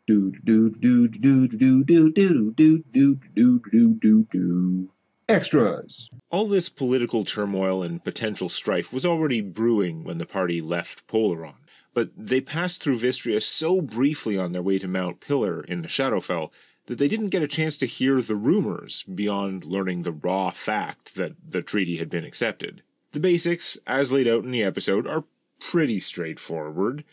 Do do do do do do do do do do do do do. Extras. All this political turmoil and potential strife was already brewing when the party left Polaron, but they passed through Vistria so briefly on their way to Mount Pillar in the Shadowfell that they didn't get a chance to hear the rumors beyond learning the raw fact that the treaty had been accepted. The basics, as laid out in the episode, are pretty straightforward.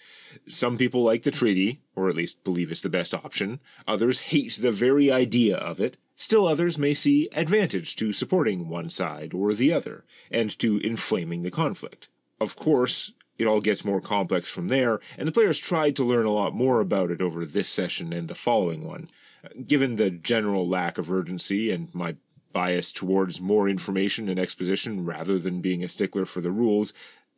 Some people like the treaty, or at least believe it's the best option. Others hate the very idea of it. Still others may see advantage to supporting one side or the other, and to inflaming the conflict. Of course, it all gets more complex from there, and the players tried to learn a lot more about it over this session and the following one. Given the general lack of urgency and my bias towards more information and exposition rather than being a stickler for the rules,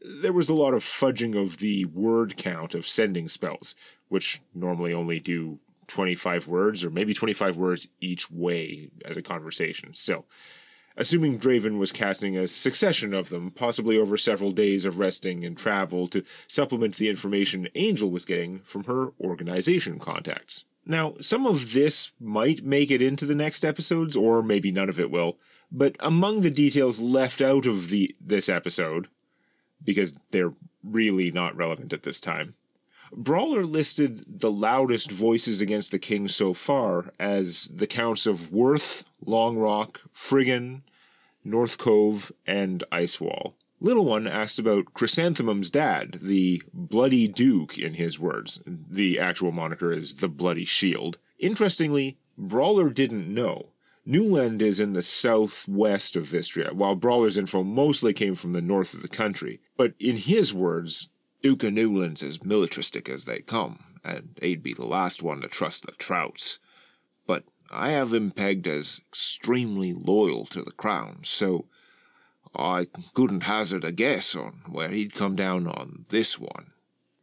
there was a lot of fudging of the word count of sending spells, which normally only do 25 words, or maybe 25 words each way as a conversation. So, assuming Draven was casting a succession of them, possibly over several days of resting and travel to supplement the information Angel was getting from her organization contacts. Now, some of this might make it into the next episodes, or maybe none of it will, but among the details left out of this episode, because they're really not relevant at this time, Brawler listed the loudest voices against the king so far as the counts of Worth, Longrock, Friggin, North Cove, and Icewall. Little One asked about Chrysanthemum's dad, the Bloody Duke in his words. The actual moniker is the Bloody Shield. Interestingly, Brawler didn't know. Newland is in the southwest of Vistria, while Brawler's info mostly came from the north of the country. But in his words, Duke of Newland's as militaristic as they come, and he'd be the last one to trust the Trouts. But I have him pegged as extremely loyal to the crown, so I couldn't hazard a guess on where he'd come down on this one.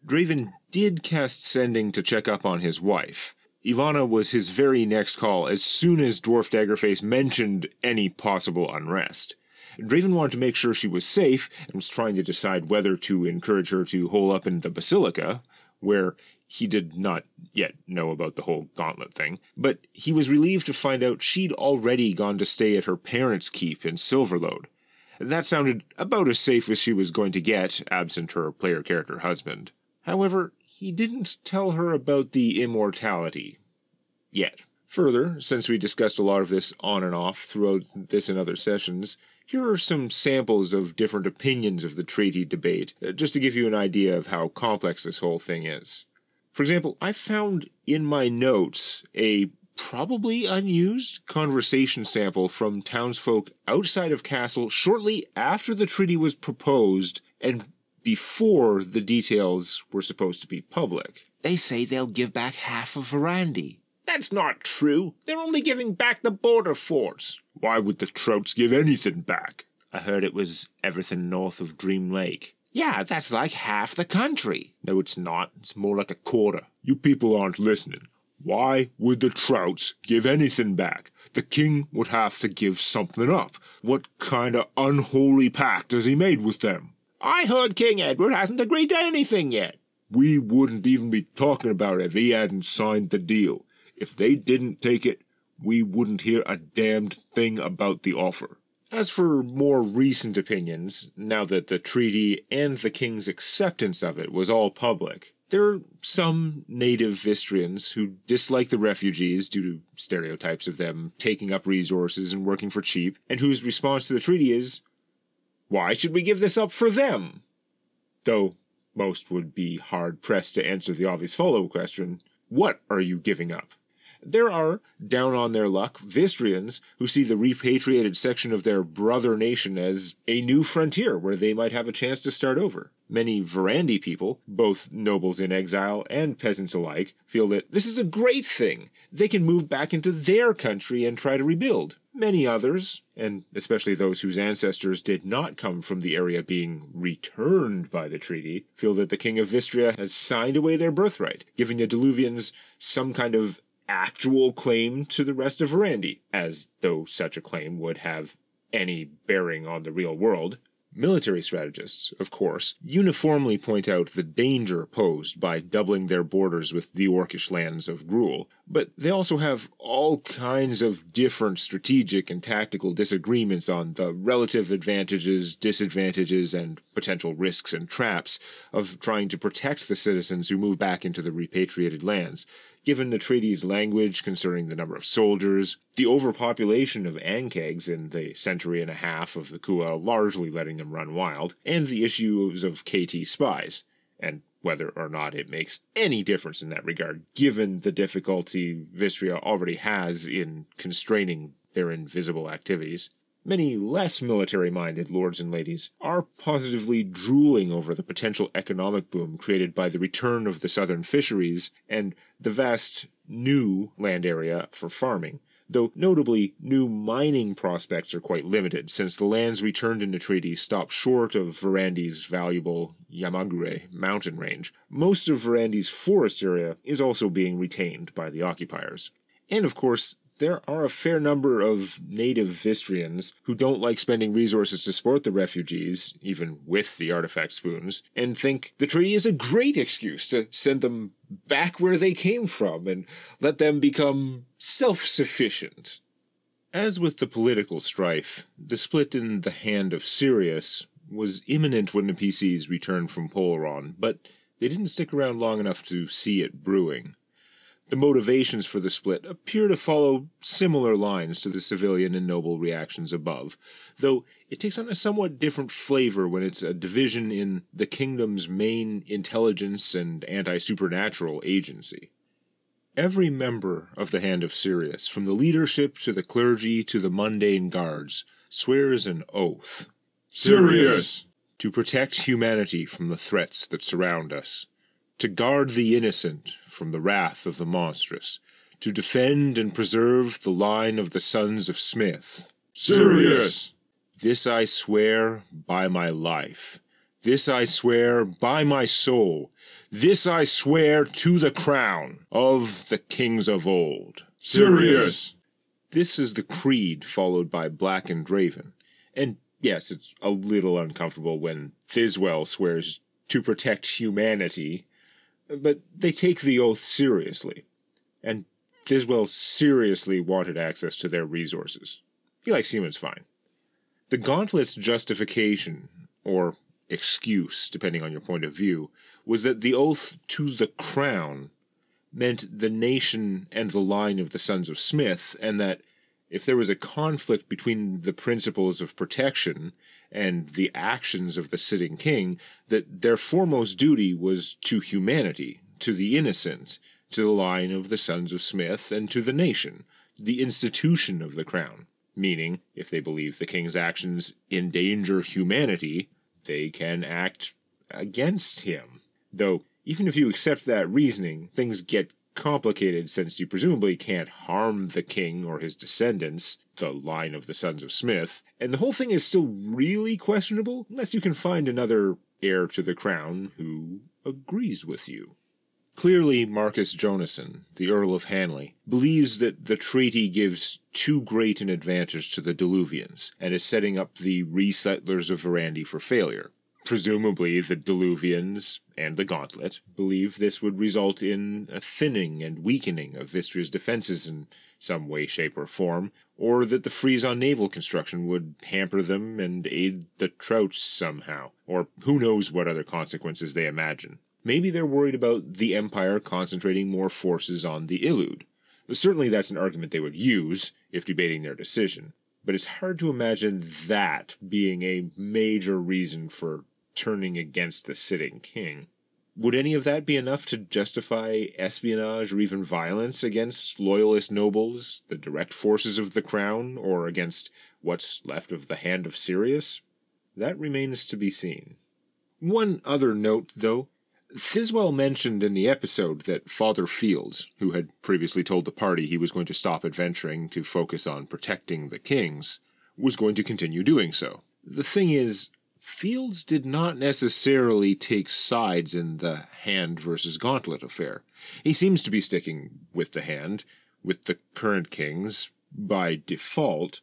Draven did cast Sending to check up on his wife. Ivana was his very next call as soon as Dwarf Daggerface mentioned any possible unrest. Draven wanted to make sure she was safe and was trying to decide whether to encourage her to hole up in the Basilica, where he did not yet know about the whole Gauntlet thing, but he was relieved to find out she'd already gone to stay at her parents' keep in Silverlode. That sounded about as safe as she was going to get, absent her player character husband. However, he didn't tell her about the immortality. Yet. Further, since we discussed a lot of this on and off throughout this and other sessions, here are some samples of different opinions of the treaty debate, just to give you an idea of how complex this whole thing is. For example, I found in my notes a probably unused conversation sample from townsfolk outside of Castle shortly after the treaty was proposed and before the details were supposed to be public. They say they'll give back half of Verandi. That's not true. They're only giving back the border forts. Why would the Trouts give anything back? I heard it was everything north of Dream Lake. Yeah, that's like half the country. No, it's not. It's more like a quarter. You people aren't listening. Why would the Trouts give anything back? The king would have to give something up. What kind of unholy pact has he made with them? I heard King Edward hasn't agreed to anything yet. We wouldn't even be talking about it if he hadn't signed the deal. If they didn't take it, we wouldn't hear a damned thing about the offer. As for more recent opinions, now that the treaty and the king's acceptance of it was all public, there are some native Vistrians who dislike the refugees due to stereotypes of them taking up resources and working for cheap, and whose response to the treaty is, why should we give this up for them? Though most would be hard-pressed to answer the obvious follow-up question, what are you giving up? There are, down on their luck, Vistrians who see the repatriated section of their brother nation as a new frontier where they might have a chance to start over. Many Verandi people, both nobles in exile and peasants alike, feel that this is a great thing. They can move back into their country and try to rebuild. Many others, and especially those whose ancestors did not come from the area being returned by the treaty, feel that the king of Vistria has signed away their birthright, giving the Diluvians some kind of actual claim to the rest of Verandi, as though such a claim would have any bearing on the real world. Military strategists, of course, uniformly point out the danger posed by doubling their borders with the Orcish lands of Gruul, but they also have all kinds of different strategic and tactical disagreements on the relative advantages, disadvantages, and potential risks and traps of trying to protect the citizens who move back into the repatriated lands, given the treaty's language concerning the number of soldiers, the overpopulation of Ankegs in the century and a half of the Kua largely letting them run wild, and the issues of KT spies, and whether or not it makes any difference in that regard, given the difficulty Vistria already has in constraining their invisible activities. Many less military-minded lords and ladies are positively drooling over the potential economic boom created by the return of the southern fisheries and the vast new land area for farming, though notably new mining prospects are quite limited, since the lands returned in the treaty stop short of Varandi's valuable Yamagure mountain range. Most of Varandi's forest area is also being retained by the occupiers. And of course, there are a fair number of native Vistrians who don't like spending resources to support the refugees, even with the artifact spoons, and think the treaty is a great excuse to send them back where they came from and let them become self-sufficient. As with the political strife, the split in the Hand of Sirius was imminent when the PCs returned from Polaron, but they didn't stick around long enough to see it brewing. The motivations for the split appear to follow similar lines to the civilian and noble reactions above, though it takes on a somewhat different flavor when it's a division in the kingdom's main intelligence and anti-supernatural agency. Every member of the Hand of Sirius, from the leadership to the clergy to the mundane guards, swears an oath. Sirius! To protect humanity from the threats that surround us. To guard the innocent from the wrath of the monstrous, to defend and preserve the line of the sons of Smith. Sirius! This I swear by my life. This I swear by my soul. This I swear to the crown of the kings of old. Sirius! This is the creed followed by Black and Draven. And yes, it's a little uncomfortable when Thiswell swears to protect humanity, but they take the oath seriously, and Thiswell seriously wanted access to their resources. He likes humans fine. The Gauntlet's justification, or excuse, depending on your point of view, was that the oath to the crown meant the nation and the line of the sons of Smith, and that if there was a conflict between the principles of protection and the actions of the sitting king, that their foremost duty was to humanity, to the innocent, to the line of the sons of Smith, and to the nation, the institution of the crown. Meaning, if they believe the king's actions endanger humanity, they can act against him. Though, even if you accept that reasoning, things get complicated since you presumably can't harm the king or his descendants, the line of the sons of Smith, and the whole thing is still really questionable unless you can find another heir to the crown who agrees with you. Clearly, Marcus Jonason, the Earl of Hanley, believes that the treaty gives too great an advantage to the Diluvians, and is setting up the resettlers of Varandi for failure. Presumably, the Diluvians and the Gauntlet believe this would result in a thinning and weakening of Vistria's defenses in some way, shape, or form, or that the freeze on naval construction would hamper them and aid the Trouts somehow, or who knows what other consequences they imagine. Maybe they're worried about the Empire concentrating more forces on the Illud. Certainly that's an argument they would use if debating their decision, but it's hard to imagine that being a major reason for turning against the sitting king. Would any of that be enough to justify espionage or even violence against loyalist nobles, the direct forces of the crown, or against what's left of the Hand of Sirius? That remains to be seen. One other note, though. Thiswell mentioned in the episode that Father Fields, who had previously told the party he was going to stop adventuring to focus on protecting the kings, was going to continue doing so. The thing is, Fields did not necessarily take sides in the Hand versus Gauntlet affair. He seems to be sticking with the Hand, with the current kings, by default,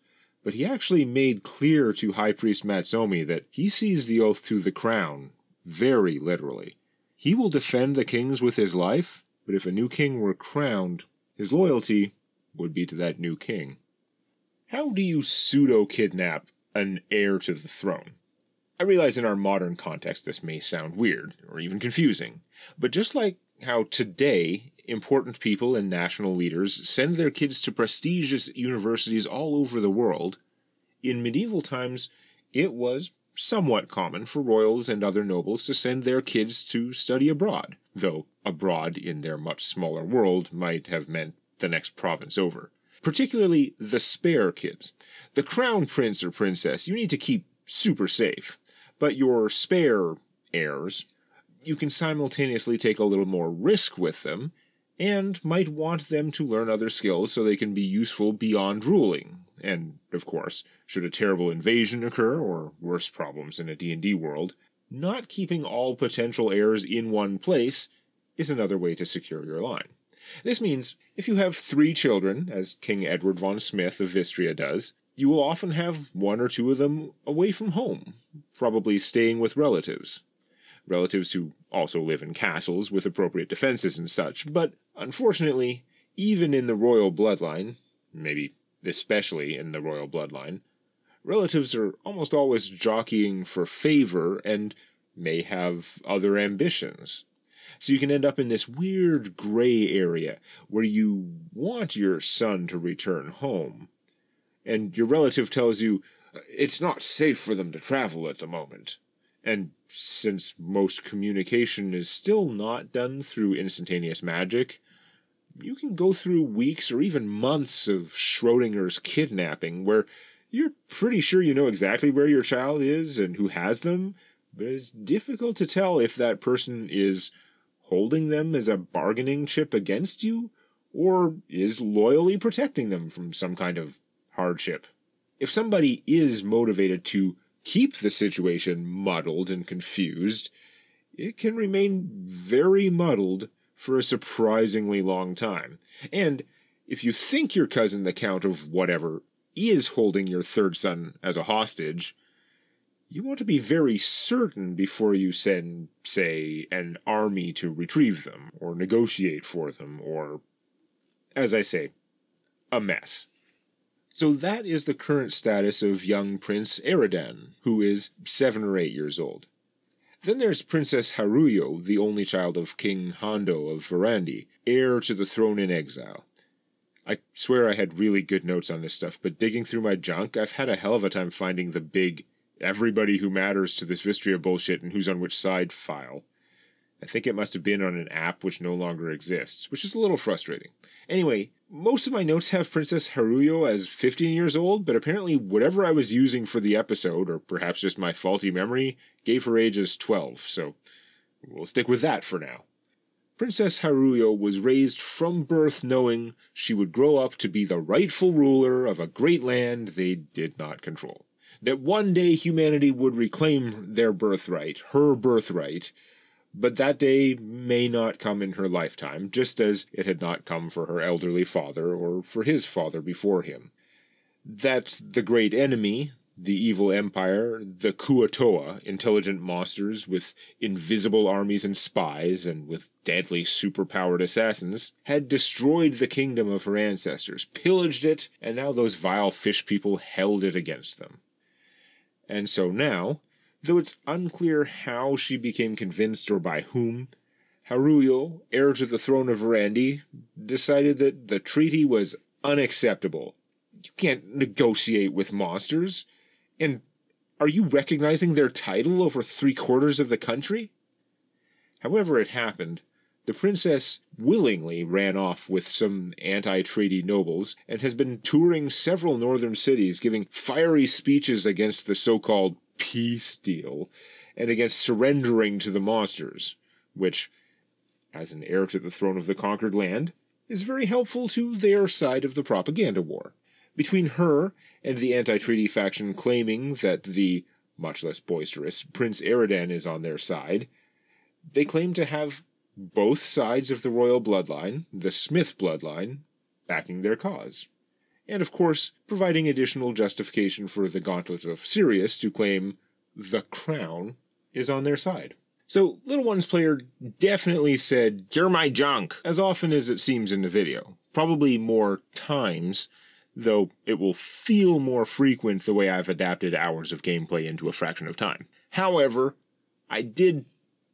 but he actually made clear to High Priest Matsomi that he sees the oath to the crown very literally. He will defend the kings with his life, but if a new king were crowned, his loyalty would be to that new king. How do you pseudo-kidnap an heir to the throne? I realize in our modern context this may sound weird, or even confusing, but just like how today important people and national leaders send their kids to prestigious universities all over the world, in medieval times it was somewhat common for royals and other nobles to send their kids to study abroad, though abroad in their much smaller world might have meant the next province over. Particularly the spare kids. The crown prince or princess you need to keep super safe, but your spare heirs, you can simultaneously take a little more risk with them, and might want them to learn other skills so they can be useful beyond ruling. And, of course, should a terrible invasion occur, or worse problems in a D&D world, not keeping all potential heirs in one place is another way to secure your line. This means, if you have 3 children, as King Edward von Smith of Vistria does, you will often have 1 or 2 of them away from home, probably staying with relatives. Relatives who also live in castles with appropriate defenses and such, but unfortunately, even in the royal bloodline, maybe especially in the royal bloodline, relatives are almost always jockeying for favor and may have other ambitions. So you can end up in this weird gray area where you want your son to return home, and your relative tells you it's not safe for them to travel at the moment. And since most communication is still not done through instantaneous magic, you can go through weeks or even months of Schrodinger's kidnapping where you're pretty sure you know exactly where your child is and who has them, but it's difficult to tell if that person is holding them as a bargaining chip against you, or is loyally protecting them from some kind of hardship. If somebody is motivated to keep the situation muddled and confused, it can remain very muddled for a surprisingly long time. And if you think your cousin, the Count of whatever, is holding your 3rd son as a hostage, you want to be very certain before you send, say, an army to retrieve them, or negotiate for them, or, as I say, a mess. So that is the current status of young Prince Eridan, who is 7 or 8 years old. Then there's Princess Haruyo, the only child of King Hondo of Verandi, heir to the throne in exile. I swear I had really good notes on this stuff, but digging through my junk, I've had a hell of a time finding the big everybody who matters to this Vistria bullshit and who's on which side file. I think it must have been on an app which no longer exists, which is a little frustrating. Anyway, most of my notes have Princess Haruyo as 15 years old, but apparently whatever I was using for the episode, or perhaps just my faulty memory, gave her age as 12, so we'll stick with that for now. Princess Haruyo was raised from birth knowing she would grow up to be the rightful ruler of a great land they did not control. That one day humanity would reclaim their birthright, her birthright, but that day may not come in her lifetime, just as it had not come for her elderly father or for his father before him. That the great enemy, the evil empire, the Kuatoa, intelligent monsters with invisible armies and spies and with deadly superpowered assassins, had destroyed the kingdom of her ancestors, pillaged it, and now those vile fish people held it against them. And so now, though it's unclear how she became convinced or by whom, Haruyo, heir to the throne of Verandi, decided that the treaty was unacceptable. You can't negotiate with monsters. And are you recognizing their title over 3/4 of the country? However it happened, the princess willingly ran off with some anti-treaty nobles and has been touring several northern cities giving fiery speeches against the so-called peace deal and against surrendering to the monsters, which, as an heir to the throne of the conquered land, is very helpful to their side of the propaganda war. Between her and the anti-treaty faction claiming that the, much less boisterous, Prince Eridan is on their side, they claim to have both sides of the royal bloodline, the Smith bloodline, backing their cause. and of course providing additional justification for the Gauntlet of Sirius to claim the crown is on their side. So Little One's player definitely said, "You're my junk," as often as it seems in the video. Probably more times, though it will feel more frequent the way I've adapted hours of gameplay into a fraction of time. However, I did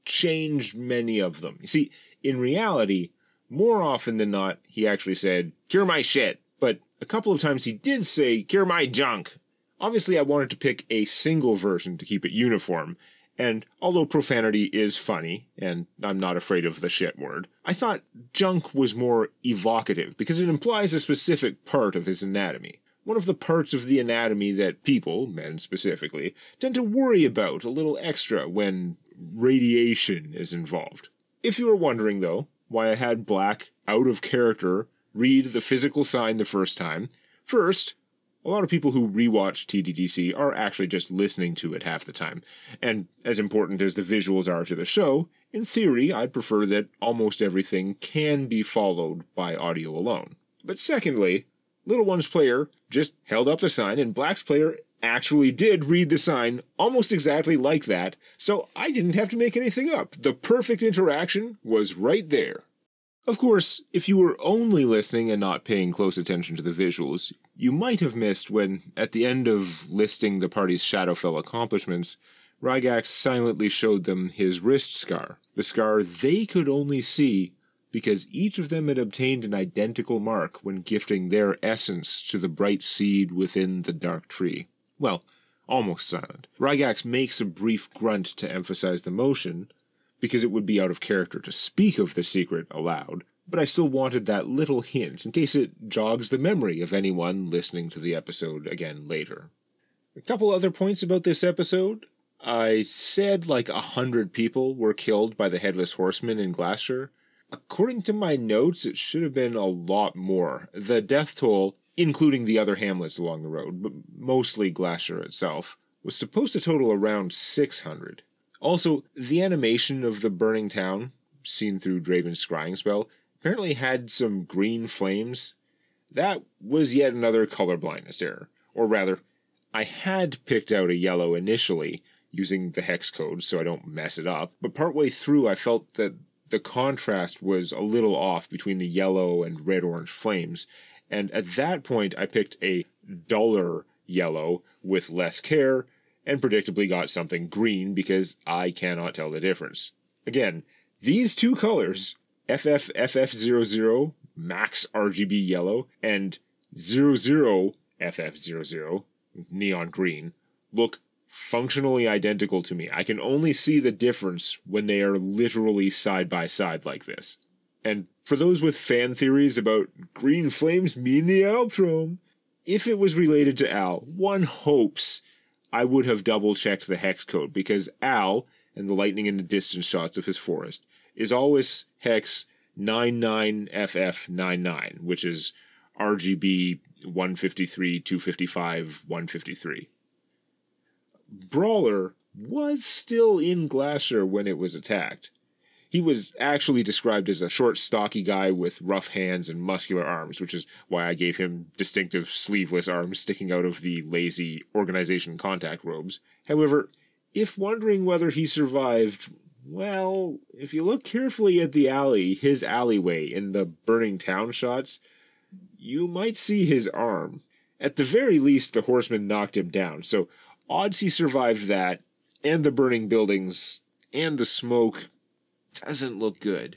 change many of them. You see, in reality, more often than not, he actually said, "Cure my shit," but a couple of times he did say, "Cure my junk." Obviously, I wanted to pick a single version to keep it uniform, and although profanity is funny, and I'm not afraid of the shit word, I thought junk was more evocative because it implies a specific part of his anatomy. One of the parts of the anatomy that people, men specifically, tend to worry about a little extra when radiation is involved. If you were wondering, though, why I had Black, out of character, read the physical sign the first time, first, a lot of people who rewatch TDDC are actually just listening to it half the time, and as important as the visuals are to the show, in theory I'd prefer that almost everything can be followed by audio alone. But secondly, Little One's player just held up the sign, and Black's player actually did read the sign almost exactly like that, so I didn't have to make anything up. The perfect interaction was right there. Of course, if you were only listening and not paying close attention to the visuals, you might have missed when, at the end of listing the party's Shadowfell accomplishments, Rygax silently showed them his wrist scar, the scar they could only see because each of them had obtained an identical mark when gifting their essence to the bright seed within the dark tree. Well, almost silent. Rygax makes a brief grunt to emphasize the motion, because it would be out of character to speak of the secret aloud, but I still wanted that little hint in case it jogs the memory of anyone listening to the episode again later. A couple other points about this episode. I said like 100 people were killed by the Headless Horseman in Glasshire. According to my notes, it should have been a lot more. The death toll, including the other hamlets along the road, but mostly Glasshire itself, was supposed to total around 600. Also, the animation of the burning town, seen through Draven's scrying spell, apparently had some green flames. That was yet another color blindness error. Or rather, I had picked out a yellow initially, using the hex code so I don't mess it up, but partway through I felt that the contrast was a little off between the yellow and red-orange flames, and at that point I picked a duller yellow with less care, and predictably got something green because I cannot tell the difference. Again, these two colors, FFFF00 max RGB yellow and 00FF00 neon green, look functionally identical to me. I can only see the difference when they are literally side by side like this. And for those with fan theories about green flames mean the Outtro, if it was related to Al, one hopes I would have double-checked the hex code, because Al, and the lightning in the distance shots of his forest, is always hex 99FF99, which is RGB 153, 255, 153. Brawler was still in Glasshire when it was attacked. He was actually described as a short, stocky guy with rough hands and muscular arms, which is why I gave him distinctive sleeveless arms sticking out of the lazy organization contact robes. However, if wondering whether he survived, well, if you look carefully at the alley, his alleyway in the burning town shots, you might see his arm. At the very least, the horseman knocked him down, so odds he survived that, and the burning buildings, and the smoke, doesn't look good.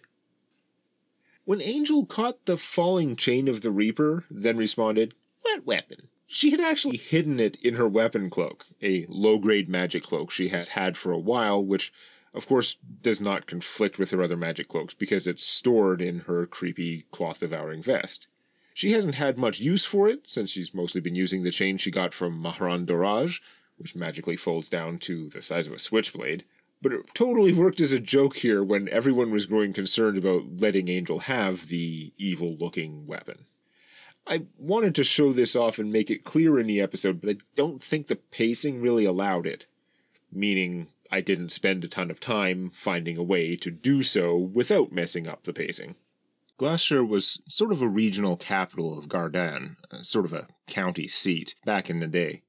When Angel caught the falling chain of the Reaper, then responded, "What weapon?" She had actually hidden it in her weapon cloak, a low-grade magic cloak she has had for a while, which, of course, does not conflict with her other magic cloaks because it's stored in her creepy cloth-devouring vest. She hasn't had much use for it, since she's mostly been using the chain she got from Mahran Doraj, which magically folds down to the size of a switchblade, but it totally worked as a joke here when everyone was growing concerned about letting Angel have the evil-looking weapon. I wanted to show this off and make it clear in the episode, but I don't think the pacing really allowed it. Meaning, I didn't spend a ton of time finding a way to do so without messing up the pacing. Glasshire was sort of a regional capital of Gardan, sort of a county seat, back in the day.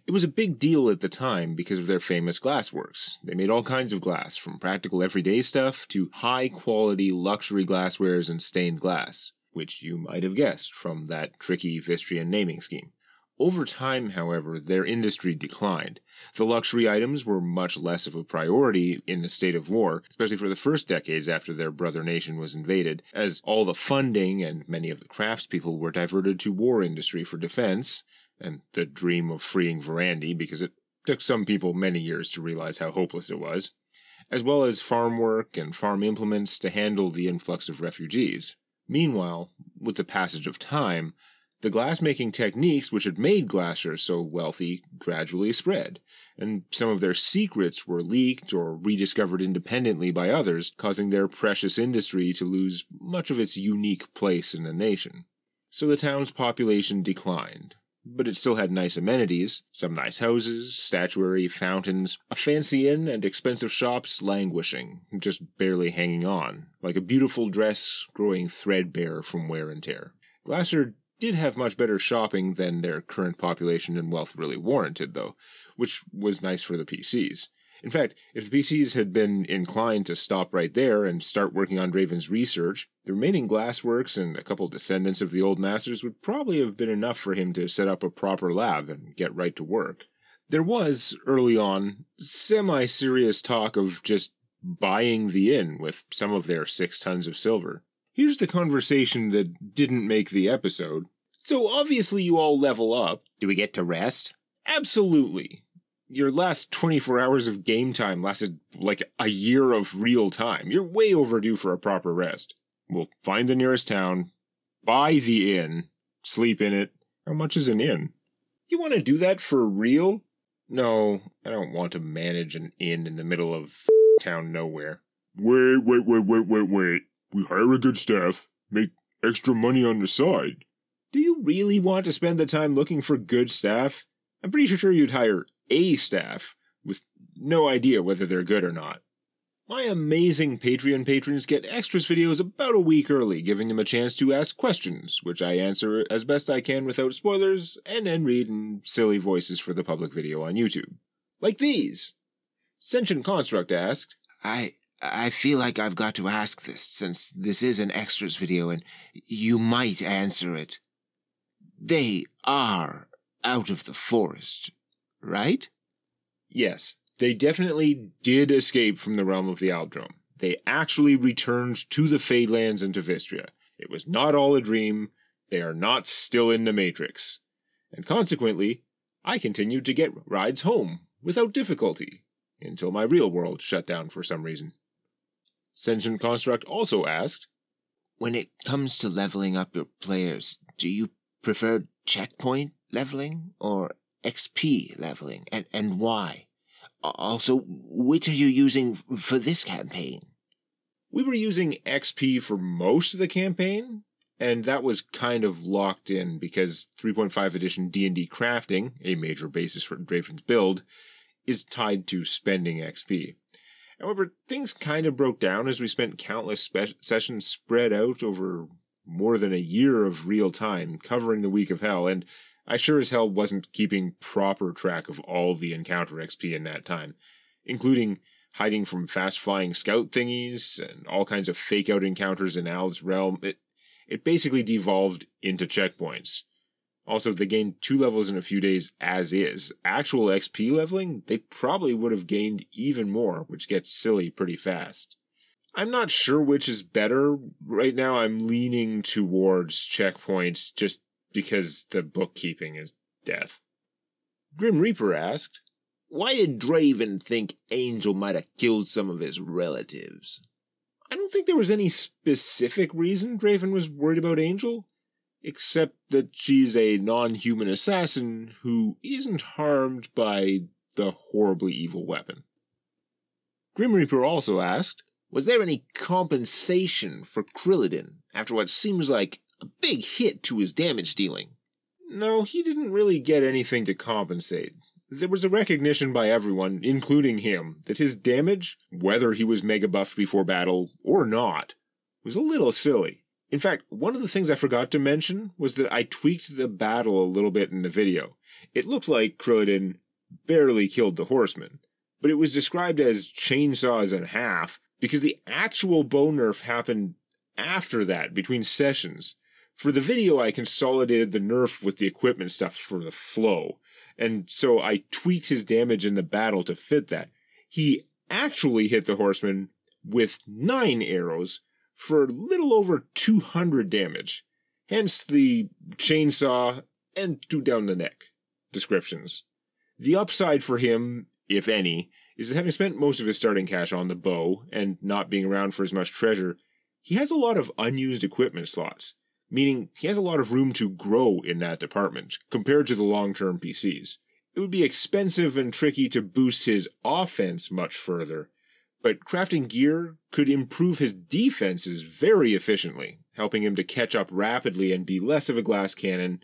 It was a big deal at the time because of their famous glassworks. They made all kinds of glass, from practical everyday stuff to high-quality luxury glasswares and stained glass, which you might have guessed from that tricky Vistrian naming scheme. Over time, however, their industry declined. The luxury items were much less of a priority in the state of war, especially for the first decades after their brother nation was invaded, as all the funding and many of the craftspeople were diverted to war industry for defense, and the dream of freeing Verandi, because it took some people many years to realize how hopeless it was, as well as farm work and farm implements to handle the influx of refugees. Meanwhile, with the passage of time, the glass-making techniques which had made Glasshire so wealthy gradually spread, and some of their secrets were leaked or rediscovered independently by others, causing their precious industry to lose much of its unique place in the nation. So the town's population declined, but it still had nice amenities, some nice houses, statuary, fountains, a fancy inn, and expensive shops languishing, just barely hanging on, like a beautiful dress growing threadbare from wear and tear. Glasshire did have much better shopping than their current population and wealth really warranted, though, which was nice for the PCs. In fact, if the PCs had been inclined to stop right there and start working on Draven's research, the remaining glassworks and a couple descendants of the old masters would probably have been enough for him to set up a proper lab and get right to work. There was, early on, semi-serious talk of just buying the inn with some of their 6 tons of silver. Here's the conversation that didn't make the episode. So obviously you all level up. Do we get to rest? Absolutely. Your last 24 hours of game time lasted like a year of real time. You're way overdue for a proper rest. We'll find the nearest town, buy the inn, sleep in it. How much is an inn? You want to do that for real? No, I don't want to manage an inn in the middle of town nowhere. Wait. We hire a good staff, make extra money on the side. Do you really want to spend the time looking for good staff? I'm pretty sure you'd hire a staff, with no idea whether they're good or not. My amazing Patreon patrons get extras videos about a week early, giving them a chance to ask questions, which I answer as best I can without spoilers, and then read in silly voices for the public video on YouTube. Like these. Sentient Construct asked, I feel like I've got to ask this, since this is an extras video and you might answer it. They are out of the forest, right? Yes, they definitely did escape from the realm of the Outtro. They actually returned to the Fadelands and to Vistria. It was not all a dream. They are not still in the Matrix. And consequently, I continued to get rides home without difficulty, until my real world shut down for some reason. Sentient Construct also asked, when it comes to leveling up your players, do you prefer checkpoint leveling or XP leveling, and why? Also, which are you using for this campaign? We were using XP for most of the campaign, and that was kind of locked in because 3.5 edition D&D crafting, a major basis for Draven's build, is tied to spending XP. However, things kind of broke down as we spent countless sessions spread out over more than a year of real time, covering the Week of Hell, and I sure as hell wasn't keeping proper track of all the encounter XP in that time, including hiding from fast-flying scout thingies and all kinds of fake-out encounters in Al's realm. It basically devolved into checkpoints. Also, they gained 2 levels in a few days as is. Actual XP leveling, they probably would have gained even more, which gets silly pretty fast. I'm not sure which is better. Right now I'm leaning towards checkpoints just because the bookkeeping is death. Grim Reaper asked, why did Draven think Angel might have killed some of his relatives? I don't think there was any specific reason Draven was worried about Angel, except that she's a non-human assassin who isn't harmed by the horribly evil weapon. Grim Reaper also asked, was there any compensation for Krillidin after what seems like a big hit to his damage dealing? No, he didn't really get anything to compensate. There was a recognition by everyone, including him, that his damage, whether he was mega buffed before battle or not, was a little silly. In fact, one of the things I forgot to mention was that I tweaked the battle a little bit in the video. It looked like Krillin barely killed the horseman, but it was described as chainsaws in half because the actual bow nerf happened after that, between sessions. For the video, I consolidated the nerf with the equipment stuff for the flow, and so I tweaked his damage in the battle to fit that. He actually hit the horseman with 9 arrows for a little over 200 damage, hence the chainsaw and 2 down the neck descriptions. The upside for him, if any, is that having spent most of his starting cash on the bow and not being around for as much treasure, he has a lot of unused equipment slots, meaning he has a lot of room to grow in that department compared to the long-term PCs. It would be expensive and tricky to boost his offense much further, but crafting gear could improve his defenses very efficiently, helping him to catch up rapidly and be less of a glass cannon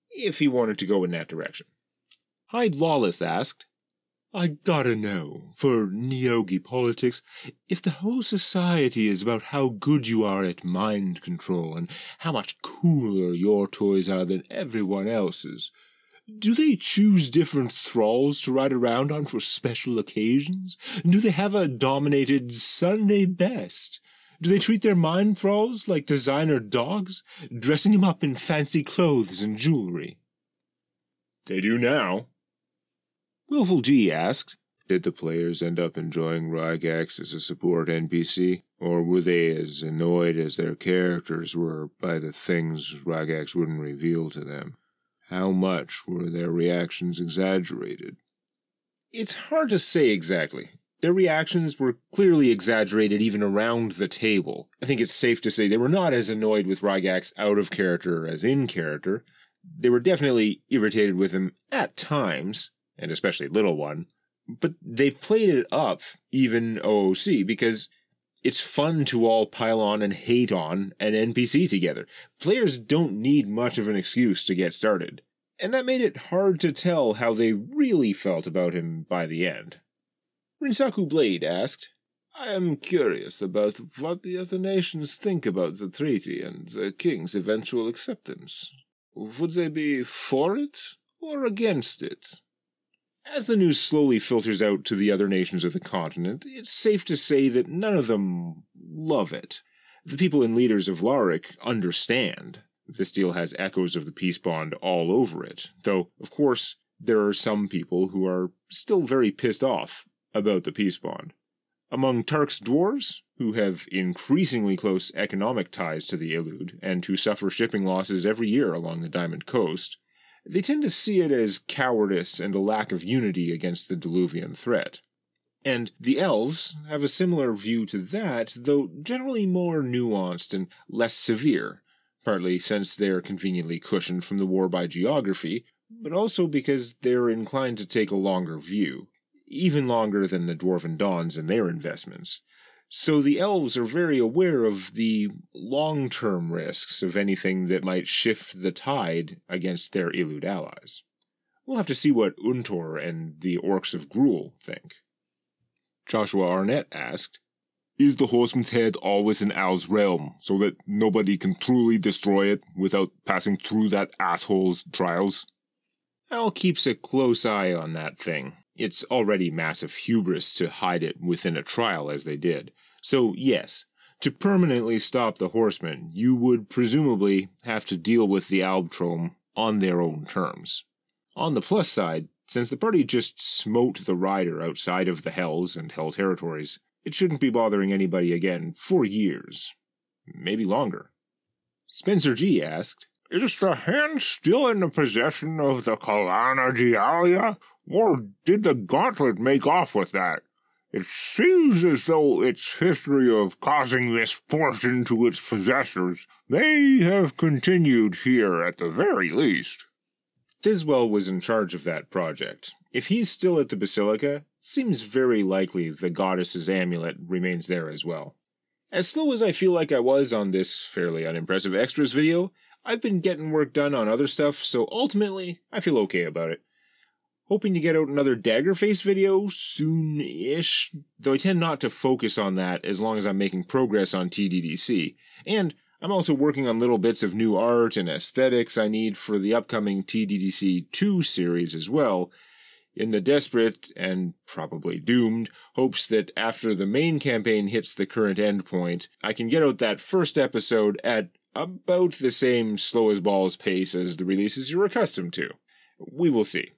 if he wanted to go in that direction. Hyde Lawless asked, I gotta know, for Neogi politics, if the whole society is about how good you are at mind control and how much cooler your toys are than everyone else's, do they choose different thralls to ride around on for special occasions? Do they have a dominated Sunday best? Do they treat their mind thralls like designer dogs, dressing them up in fancy clothes and jewelry? They do now. Willful G asked, Did the players end up enjoying Rygax as a support NPC, or were they as annoyed as their characters were by the things Rygax wouldn't reveal to them? How much were their reactions exaggerated? It's hard to say exactly. Their reactions were clearly exaggerated even around the table. I think it's safe to say they were not as annoyed with Rygax out of character as in character. They were definitely irritated with him at times, and especially Little One, but they played it up, even OOC, because it's fun to all pile on and hate on an NPC together. Players don't need much of an excuse to get started, and that made it hard to tell how they really felt about him by the end. Rinsaku Blade asked, I am curious about what the other nations think about the treaty and the king's eventual acceptance. Would they be for it or against it? As the news slowly filters out to the other nations of the continent, it's safe to say that none of them love it. The people and leaders of Larik understand. This deal has echoes of the peace bond all over it, though, of course, there are some people who are still very pissed off about the peace bond. Among Tark's dwarves, who have increasingly close economic ties to the Illud and who suffer shipping losses every year along the Diamond Coast, they tend to see it as cowardice and a lack of unity against the Diluvian threat. And the elves have a similar view to that, though generally more nuanced and less severe, partly since they're conveniently cushioned from the war by geography, but also because they're inclined to take a longer view, even longer than the Dwarven Dons in their investments. So the elves are very aware of the long-term risks of anything that might shift the tide against their Illud allies. We'll have to see what Untor and the Orcs of Gruul think. Joshua Arnett asked, Is the horseman's head always in Al's realm, so that nobody can truly destroy it without passing through that asshole's trials? Al keeps a close eye on that thing. It's already massive hubris to hide it within a trial as they did. So yes, to permanently stop the horsemen, you would presumably have to deal with the Albtrom on their own terms. On the plus side, since the party just smote the rider outside of the Hells and Hell territories, it shouldn't be bothering anybody again for years. Maybe longer. Spencer G asked, Is the hand still in the possession of the Kalana Dialia? Or did the Gauntlet make off with that? It seems as though its history of causing misfortune to its possessors may have continued here at the very least. Thiswell was in charge of that project. If he's still at the Basilica, it seems very likely the goddess's amulet remains there as well. As slow as I feel like I was on this fairly unimpressive extras video, I've been getting work done on other stuff, so ultimately, I feel okay about it. Hoping to get out another Daggerface video soon-ish, though I tend not to focus on that as long as I'm making progress on TDDC, and I'm also working on little bits of new art and aesthetics I need for the upcoming TDDC 2 series as well, in the desperate, and probably doomed, hopes that after the main campaign hits the current endpoint, I can get out that first episode at about the same slow-as-balls pace as the releases you're accustomed to. We will see.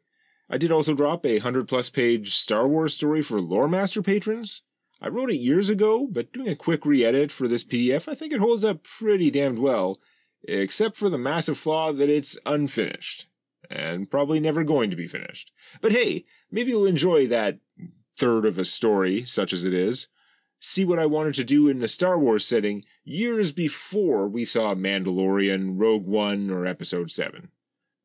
I did also drop a 100-plus page Star Wars story for Lore Master patrons. I wrote it years ago, but doing a quick re-edit for this PDF, I think it holds up pretty damned well, except for the massive flaw that it's unfinished, and probably never going to be finished. But hey, maybe you'll enjoy that third of a story, such as it is. See what I wanted to do in the Star Wars setting years before we saw Mandalorian, Rogue One, or Episode 7.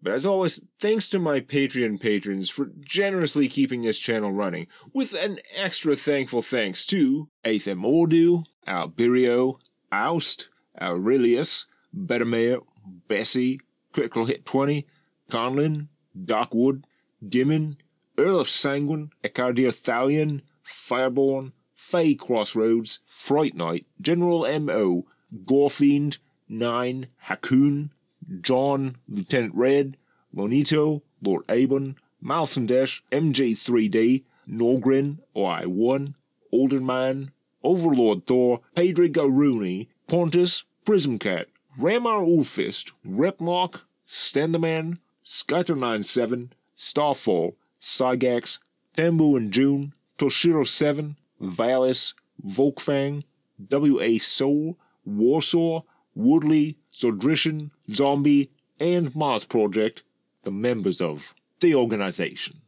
But as always, thanks to my Patreon patrons for generously keeping this channel running, with an extra thankful thanks to Athem Ordu, Albirio, Oust, Aurelius, Bettermare, Bessie, Critical Hit 20, Conlin, Darkwood, Dimon, Earl of Sanguine, Ecardia Thalion, Fireborn, Fey Crossroads, Fright Knight, General M.O., Gorefiend, Nine, Hakoon, John, Lieutenant Red, Lonito, Lord Abon, Malsendesh, MJ3D, Norgrin, OI1, Olderman, Overlord Thor, Pedro Rooney, Pontus, Prismcat, Ramar Ulfist, Repmark, Standerman, Skyter97, Starfall, Cygax, Tambu and June, Toshiro 7, Valis, Volkfang, W.A. Soul, Warsaw, Woodley, Zodrician, Zombie, and Mars Project, the members of the organization.